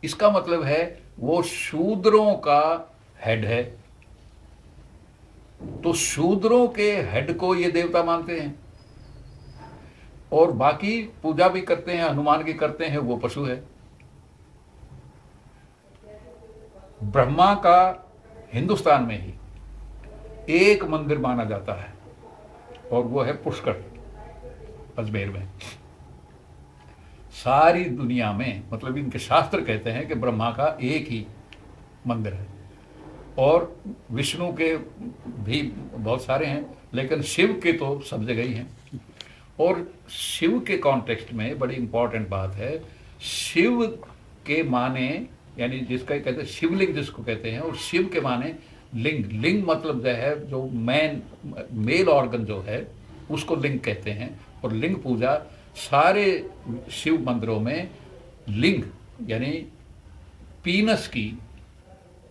इसका मतलब है वो शूद्रों का हेड है। तो शूद्रों के हेड को ये देवता मानते हैं, और बाकी पूजा भी करते हैं, हनुमान की करते हैं, वो पशु है। ब्रह्मा का हिंदुस्तान में ही एक मंदिर माना जाता है, और वो है पुष्कर, अजमेर में। सारी दुनिया में, मतलब इनके शास्त्र कहते हैं कि ब्रह्मा का एक ही मंदिर है, और विष्णु के भी बहुत सारे हैं, लेकिन शिव के तो सब जगह ही हैं। और शिव के कॉन्टेक्स्ट में बड़ी इंपॉर्टेंट बात है, शिव के माने, यानी जिसका कहते हैं शिवलिंग जिसको कहते हैं, और शिव के माने लिंग। लिंग मतलब जो है, जो मेल ऑर्गन जो है उसको लिंग कहते हैं। और लिंग पूजा सारे शिव मंदिरों में लिंग यानी पीनस की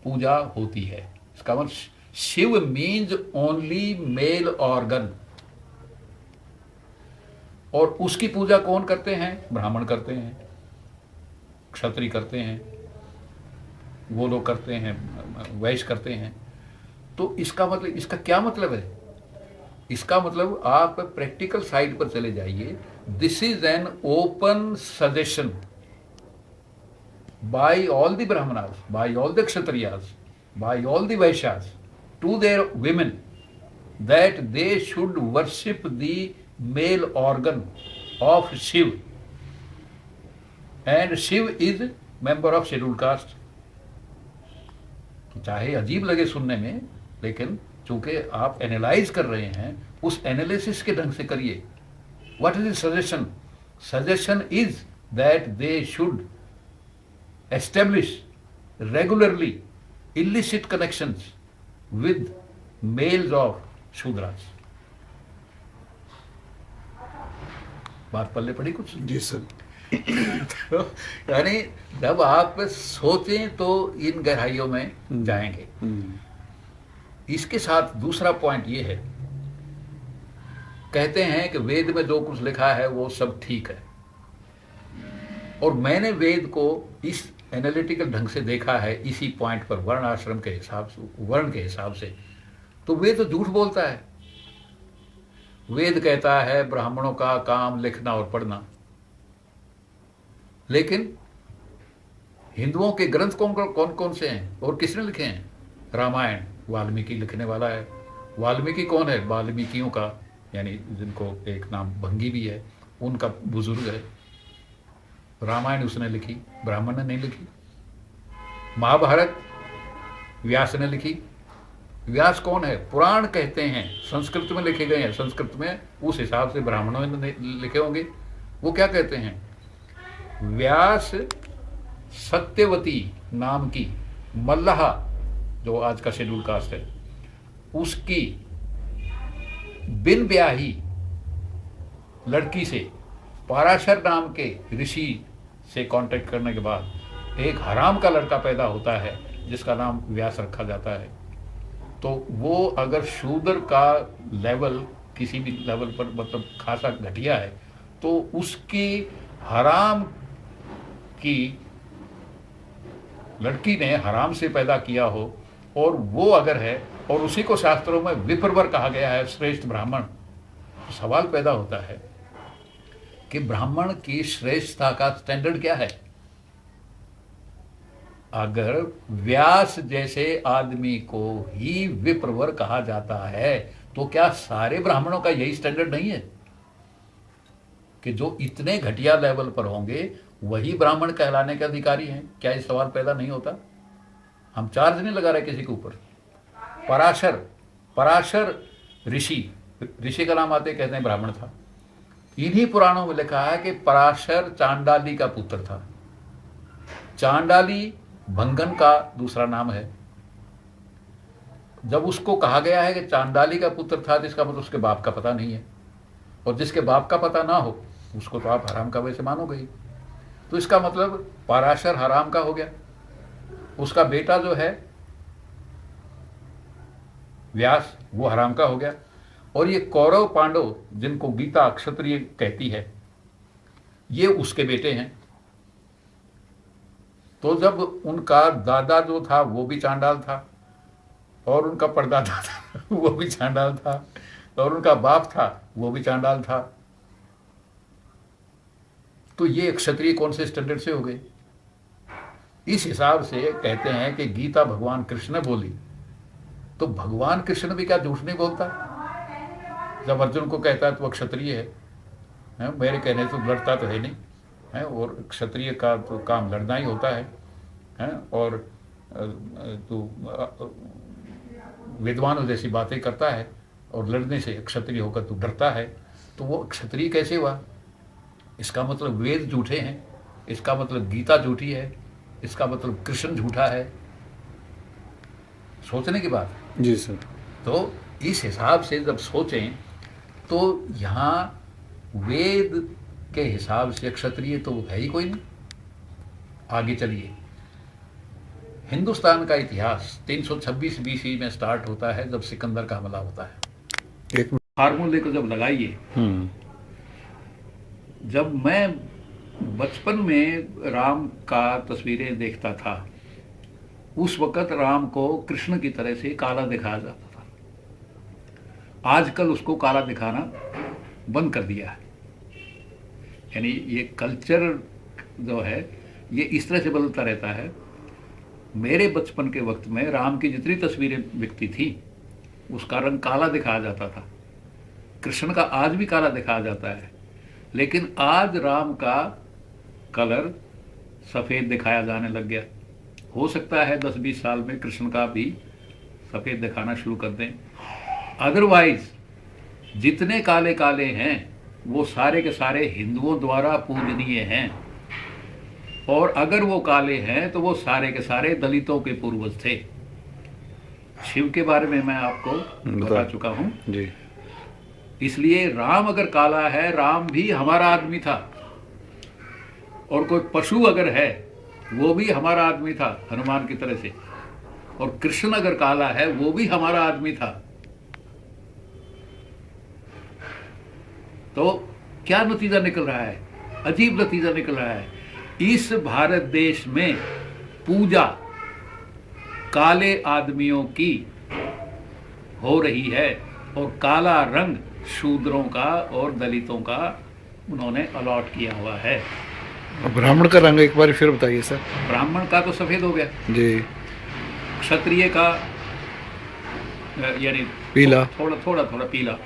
पूजा होती है। इसका मतलब Shiv means only male organ. और उसकी पूजा कौन करते हैं? ब्राह्मण करते हैं, क्षत्रिय करते हैं, वो लोग करते हैं, वैश्य करते हैं। तो इसका मतलब, इसका क्या मतलब है? इसका मतलब आप प्रैक्टिकल साइड पर चले जाइए। This is an open suggestion by all the Brahmanas, by all the Kshatriyas, by all the Vaishyas to their women that they should worship the male organ of Shiv, and Shiv is member of scheduled caste। चाहे अजीब लगे सुनने में, लेकिन चूंकि आप analyse कर रहे हैं, उस एनालिसिस के ढंग से करिए। What is the suggestion? Suggestion is that they should establish regularly illicit connections with males of Shudras. बात पल्ले पड़ी कुछ? जी सर। तो यानी जब आप सोचें तो इन गहराइयों में जाएंगे। इसके साथ दूसरा पॉइंट ये है, कहते हैं कि वेद में जो कुछ लिखा है वो सब ठीक है, और मैंने वेद को इस एनालिटिकल ढंग से देखा है, इसी पॉइंट पर, वर्ण आश्रम के हिसाब से, वर्ण के हिसाब से। तो वेद तो झूठ बोलता है। वेद कहता है ब्राह्मणों का काम लिखना और पढ़ना, लेकिन हिंदुओं के ग्रंथ कौन कौन से हैं और किसने लिखे हैं? रामायण वाल्मीकि लिखने वाला है। वाल्मीकि कौन है? वाल्मीकियों का, यानी जिनको एक नाम भंगी भी है, उनका बुजुर्ग है। रामायण उसने लिखी, ब्राह्मण ने नहीं लिखी। महाभारत व्यास ने लिखी। व्यास कौन है? पुराण कहते हैं, संस्कृत में लिखे गए हैं, संस्कृत में उस हिसाब से ब्राह्मणों ने लिखे होंगे। वो क्या कहते हैं? व्यास सत्यवती नाम की मल्लाह, जो आज का शेड्यूल कास्ट है, उसकी बिन ब्याही लड़की से, पराशर नाम के ऋषि से कांटेक्ट करने के बाद एक हराम का लड़का पैदा होता है जिसका नाम व्यास रखा जाता है। तो वो अगर शूद्र का लेवल किसी भी लेवल पर मतलब खासा घटिया है, तो उसकी हराम की लड़की ने हराम से पैदा किया हो, और वो अगर है, और उसी को शास्त्रों में विप्रवर कहा गया है, श्रेष्ठ ब्राह्मण, तो सवाल पैदा होता है कि ब्राह्मण की श्रेष्ठता का स्टैंडर्ड क्या है? अगर व्यास जैसे आदमी को ही विप्रवर कहा जाता है, तो क्या सारे ब्राह्मणों का यही स्टैंडर्ड नहीं है कि जो इतने घटिया लेवल पर होंगे वही ब्राह्मण कहलाने के अधिकारी हैं? क्या ये सवाल पैदा नहीं होता? हम चार्ज नहीं लगा रहे किसी के ऊपर। पराशर ऋषि का नाम आते कहते हैं ब्राह्मण था। इन्हीं पुराणों में लिखा है कि पराशर चांडाली का पुत्र था। चांडाली भंगन का दूसरा नाम है। जब उसको कहा गया है कि चांडाली का पुत्र था, जिसका मतलब उसके बाप का पता नहीं है, और जिसके बाप का पता ना हो उसको तो आप हराम का वैसे मानोगे ही। तो इसका मतलब पराशर हराम का हो गया, उसका बेटा जो है व्यास वो हराम का हो गया, और ये कौरव पांडव जिनको गीता क्षत्रिय कहती है, ये उसके बेटे हैं। तो जब उनका दादा जो था वो भी चांडाल था, और उनका परदादा था वो भी चांडाल था, और उनका बाप था वो भी चांडाल था, तो ये क्षत्रिय कौन से स्टैंडर्ड से हो गए? इस हिसाब से कहते हैं कि गीता भगवान कृष्ण ने बोली, तो भगवान कृष्ण भी क्या झूठ नहीं बोलता? जब अर्जुन को कहता है तो वह क्षत्रिय है, मेरे कहने से लड़ता तो है नहीं है, और क्षत्रिय का तो काम लड़ना ही होता है, और तो विद्वानों जैसी बातें करता है, और लड़ने से क्षत्रिय होकर तू डरता है, तो वो क्षत्रिय कैसे हुआ? इसका मतलब वेद झूठे हैं, इसका मतलब गीता झूठी है, इसका मतलब कृष्ण झूठा है। सोचने की बात है। जी सर। तो इस हिसाब से जब सोचें तो यहाँ वेद के हिसाब से क्षत्रिय तो है ही कोई नहीं। आगे चलिए, हिंदुस्तान का इतिहास 326 बीसी में स्टार्ट होता है, जब सिकंदर का हमला होता है। एक फार्मूले को जब लगाइए, जब मैं बचपन में राम का तस्वीरें देखता था, उस वक़्त राम को कृष्ण की तरह से काला दिखाया जाता था। आजकल उसको काला दिखाना बंद कर दिया है। यानी ये कल्चर जो है ये इस तरह से बदलता रहता है। मेरे बचपन के वक्त में राम की जितनी तस्वीरें बिकती थी उसका रंग काला दिखाया जाता था। कृष्ण का आज भी काला दिखाया जाता है, लेकिन आज राम का कलर सफ़ेद दिखाया जाने लग गया। हो सकता है 10-20 साल में कृष्ण का भी सफ़ेद दिखाना शुरू कर दें। अदरवाइज जितने काले काले हैं वो सारे के सारे हिंदुओं द्वारा पूजनीय हैं, और अगर वो काले हैं तो वो सारे के सारे दलितों के पूर्वज थे। शिव के बारे में मैं आपको बता चुका हूं जी। इसलिए राम अगर काला है, राम भी हमारा आदमी था, और कोई पशु अगर है वो भी हमारा आदमी था हनुमान की तरह से, और कृष्ण अगर काला है वो भी हमारा आदमी था। तो क्या नतीजा निकल रहा है? अजीब नतीजा निकल रहा है। इस भारत देश में पूजा काले आदमियों की हो रही है, और काला रंग शूद्रों का और दलितों का उन्होंने अलॉट किया हुआ है। ब्राह्मण का रंग एक बार फिर बताइए सर। ब्राह्मण का तो सफेद हो गया जी। क्षत्रिय का यानी पीला, थोड़ा थोड़ा थोड़ा पीला,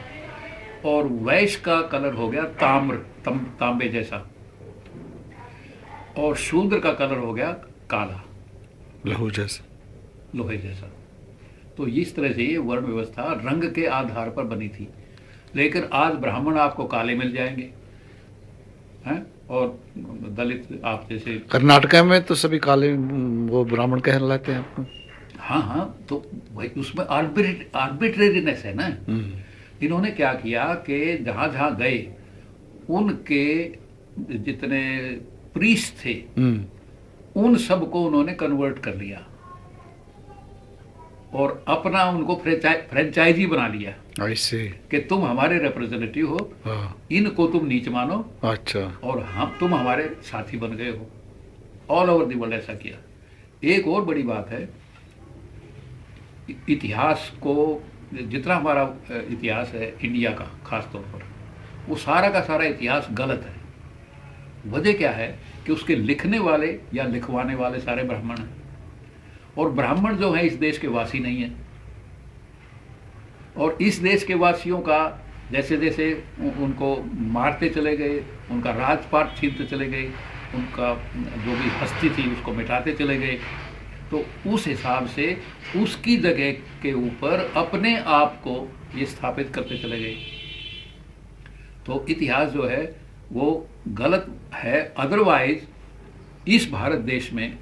और वैश्य का कलर हो गया तांबे जैसा, और शूद्र का कलर हो गया काला, लहू जैसा, लोहे जैसा। तो इस तरह से ये वर्ण व्यवस्था रंग के आधार पर बनी थी। लेकिन आज ब्राह्मण आपको काले मिल जाएंगे हैं, और दलित आप जैसे कर्नाटका में तो सभी काले वो ब्राह्मण कहलाते हैं आपको। हाँ हाँ, तो भाई उसमें आर्बिट्रेरीनेस है ना। इन्होंने क्या किया कि जहाँ जहाँ गए उनके जितने प्रीस्ट थे उन सबको उन्होंने कन्वर्ट कर लिया, और अपना उनको फ्रेंचाइजी बना लिया। ऐसे कि तुम हमारे रिप्रेजेंटेटिव हो, इनको तुम नीच मानो, अच्छा, और हम तुम हमारे साथी बन गए हो। ऑल ओवर द वर्ल्ड ऐसा किया। एक और बड़ी बात है, इतिहास को जितना हमारा इतिहास है इंडिया का खास तौर पर, वो सारा का सारा इतिहास गलत है। वजह क्या है कि उसके लिखने वाले या लिखवाने वाले सारे ब्राह्मण हैं, और ब्राह्मण जो है इस देश के वासी नहीं है। और इस देश के वासियों का जैसे जैसे उनको मारते चले गए, उनका राजपाट छीनते चले गए, उनका जो भी हस्ती थी उसको मिटाते चले गए, तो उस हिसाब से उसकी जगह के ऊपर अपने आप को ये स्थापित करते चले गए। तो इतिहास जो है वो गलत है। अदरवाइज इस भारत देश में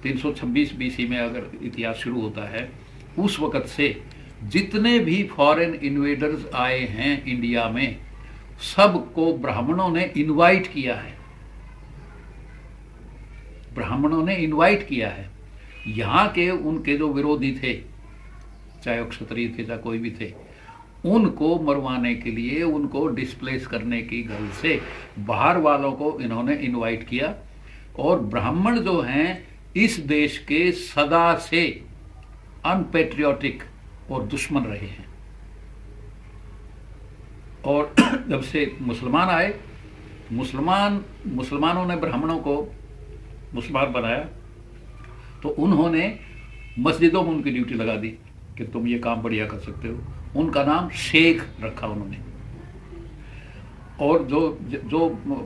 326 बीसी में अगर इतिहास शुरू होता है, उस वक़्त से जितने भी फॉरेन इन्वेडर्स आए हैं इंडिया में, सबको ब्राह्मणों ने इनवाइट किया है। ब्राह्मणों ने इनवाइट किया है। यहाँ के उनके जो विरोधी थे, चाहे वो क्षत्रिय थे चाहे कोई भी थे, उनको मरवाने के लिए, उनको डिस्प्लेस करने की गल से बाहर वालों को इन्होंने इनवाइट किया, और ब्राह्मण जो हैं इस देश के सदा से अनपेट्रियोटिक और दुश्मन रहे हैं। और जब से मुसलमान आए, मुसलमानों ने ब्राह्मणों को मुसलमान बनाया, तो उन्होंने मस्जिदों में उनकी ड्यूटी लगा दी कि तुम ये काम बढ़िया कर सकते हो। उनका नाम शेख रखा उन्होंने। और जो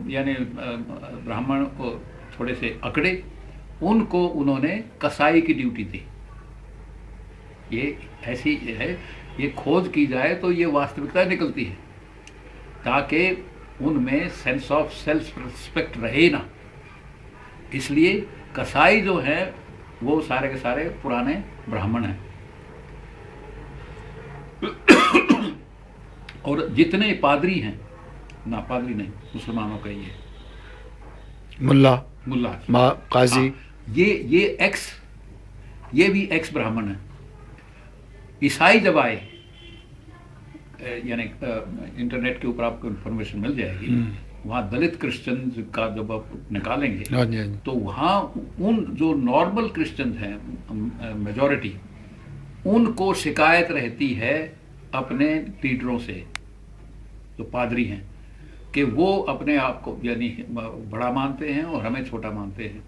यानी ब्राह्मण को थोड़े से अकड़े, उनको उन्होंने कसाई की ड्यूटी दी। ये ऐसी है, ये खोज की जाए तो ये वास्तविकता निकलती है, ताकि उनमें सेंस ऑफ सेल्फ रिस्पेक्ट रहे ना। इसलिए कसाई जो है वो सारे के सारे पुराने ब्राह्मण हैं। और जितने पादरी हैं, ना पादरी नहीं, मुसलमानों का ये मुल्ला काजी, हाँ, ये भी एक्स ब्राह्मण है। ईसाई जब आए, यानी इंटरनेट के ऊपर आपको इंफॉर्मेशन मिल जाएगी, वहाँ दलित क्रिश्चियन का जब आप निकालेंगे तो वहाँ उन जो नॉर्मल क्रिश्चियन हैं मेजॉरिटी, उनको शिकायत रहती है अपने लीडरों से, जो पादरी हैं, कि वो अपने आप को यानी बड़ा मानते हैं और हमें छोटा मानते हैं।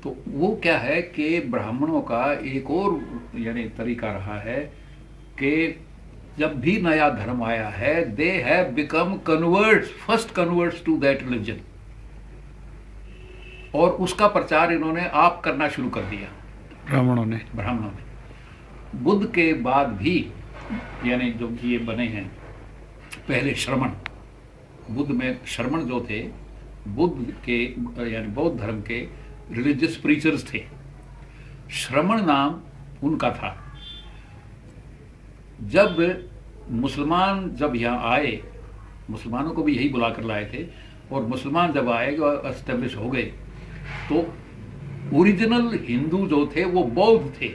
तो वो क्या है कि ब्राह्मणों का एक और यानी तरीका रहा है कि जब भी नया धर्म आया है, they have become converts, first converts to that religion, और उसका प्रचार इन्होंने आप करना शुरू कर दिया ब्राह्मणों ने। बुद्ध के बाद भी यानी जो ये बने हैं, पहले श्रमण, बुद्ध में श्रमण जो थे, बुद्ध के यानी बौद्ध धर्म के रिलीजियस प्रीचर्स थे। श्रमण नाम उनका था। जब मुसलमान जब यहाँ आए, मुसलमानों को भी यही बुलाकर लाए थे, और मुसलमान जब आए एस्टेब्लिश हो गए, तो ओरिजिनल हिंदू जो थे वो बौद्ध थे,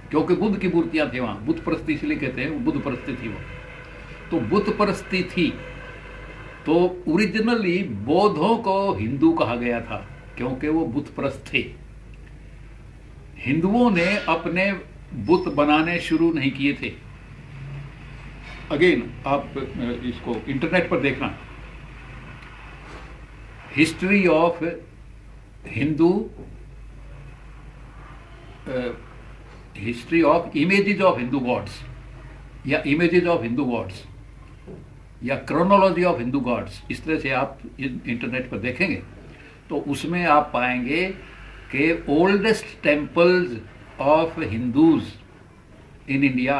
क्योंकि बुद्ध की मूर्तियां थी वहाँ। बुद्ध परस्ती इसलिए कहते हैं, बुद्ध परस्ती थी वो, तो बुद्ध परस्ती थी। तो ओरिजिनली बौद्धों को हिंदू कहा गया था, क्योंकि वो बुद्ध परस्त थे। हिंदुओं ने अपने बुत बनाने शुरू नहीं किए थे। अगेन आप इसको इंटरनेट पर देखना, history of Hindu, history of images of Hindu gods, या इमेजेस ऑफ हिंदू गॉड्स, या क्रोनोलॉजी ऑफ हिंदू गॉड्स, इस तरह से आप इंटरनेट पर देखेंगे तो उसमें आप पाएंगे कि oldest temples of Hindus in India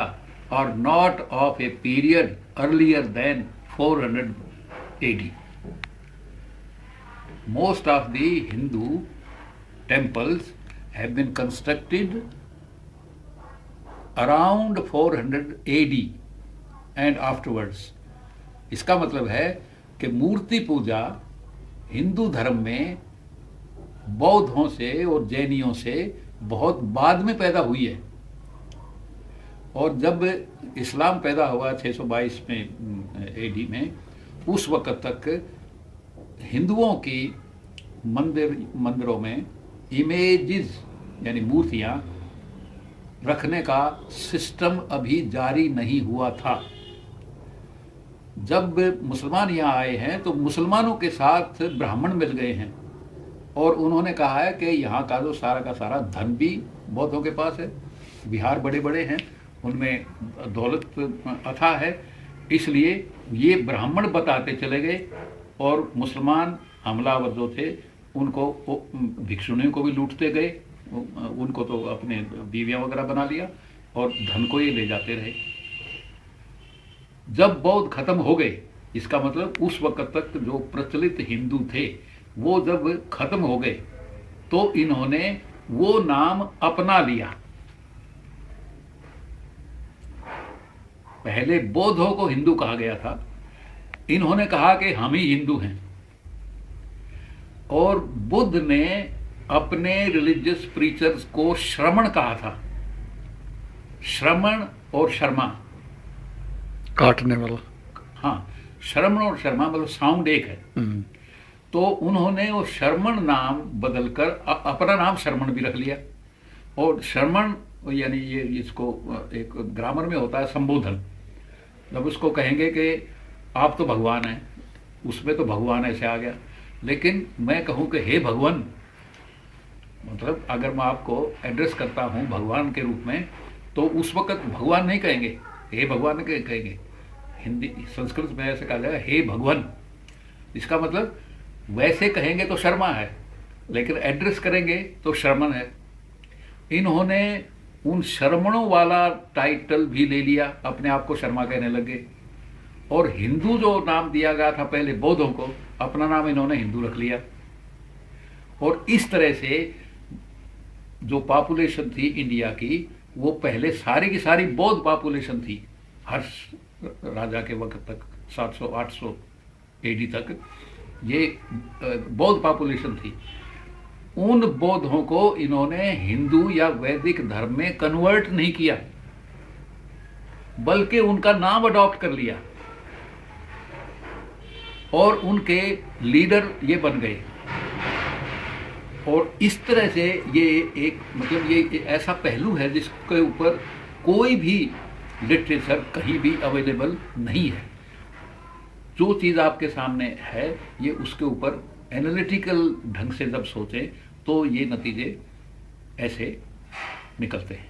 are not of a period earlier than 400 AD. Most of the Hindu temples have been constructed around 400 AD and afterwards. इसका मतलब है कि मूर्ति पूजा हिंदू धर्म में बौद्धों से और जैनियों से बहुत बाद में पैदा हुई है। और जब इस्लाम पैदा हुआ 622 में एडी में, उस वक़्त तक हिंदुओं की मंदिरों में इमेजेस यानी मूर्तियाँ रखने का सिस्टम अभी जारी नहीं हुआ था। जब मुसलमान यहाँ आए हैं तो मुसलमानों के साथ ब्राह्मण मिल गए हैं, और उन्होंने कहा है कि यहाँ का जो सारा का सारा धन भी बौद्धों के पास है, विहार बड़े बड़े हैं, उनमें दौलत अथाह है, इसलिए ये ब्राह्मण बताते चले गए। और मुसलमान हमलावर जो थे उनको, भिक्षुणियों को भी लूटते गए, उनको तो अपने बीवियां वगैरह बना लिया और धन को ये ले जाते रहे। जब बौद्ध खत्म हो गए, इसका मतलब उस वक्त तक जो प्रचलित हिंदू थे वो जब खत्म हो गए तो इन्होंने वो नाम अपना लिया। पहले बौद्धों को हिंदू कहा गया था, इन्होंने कहा कि हम ही हिंदू हैं। और बुद्ध ने अपने रिलीजियस प्रीचर्स को श्रमण कहा था। श्रमण और शर्मा, काटने वाला, हाँ, श्रमण और शर्मा मतलब साउंड एक है। तो उन्होंने वो शरमण नाम बदलकर अपना नाम शरमण भी रख लिया। और शरमण यानी ये इसको एक ग्रामर में होता है संबोधन। जब उसको कहेंगे कि आप तो भगवान हैं, उसमें तो भगवान ऐसे आ गया। लेकिन मैं कहूँ कि हे भगवान, मतलब अगर मैं आपको एड्रेस करता हूँ भगवान के रूप में, तो उस वक्त भगवान नहीं कहेंगे, हे भगवान नहीं कहेंगे। हिंदी संस्कृत में ऐसे कहा जाएगा हे भगवान। इसका मतलब वैसे कहेंगे तो शर्मा है, लेकिन एड्रेस करेंगे तो शर्मन है। इन्होंने उन शर्मणों वाला टाइटल भी ले लिया, अपने आप को शर्मा कहने लगे। और हिंदू जो नाम दिया गया था पहले बौद्धों को, अपना नाम इन्होंने हिंदू रख लिया। और इस तरह से जो पॉपुलेशन थी इंडिया की, वो पहले सारी की सारी बौद्ध पॉपुलेशन थी। हर राजा के वक्त तक 700-800 एडी तक ये बौद्ध पॉपुलेशन थी। उन बौद्धों को इन्होंने हिंदू या वैदिक धर्म में कन्वर्ट नहीं किया, बल्कि उनका नाम अडॉप्ट कर लिया और उनके लीडर ये बन गए। और इस तरह से ये एक मतलब ये ऐसा पहलू है जिसके ऊपर कोई भी लिटरेचर कहीं भी अवेलेबल नहीं है। जो चीज़ आपके सामने है, ये उसके ऊपर एनालिटिकल ढंग से जब सोचें तो ये नतीजे ऐसे निकलते हैं।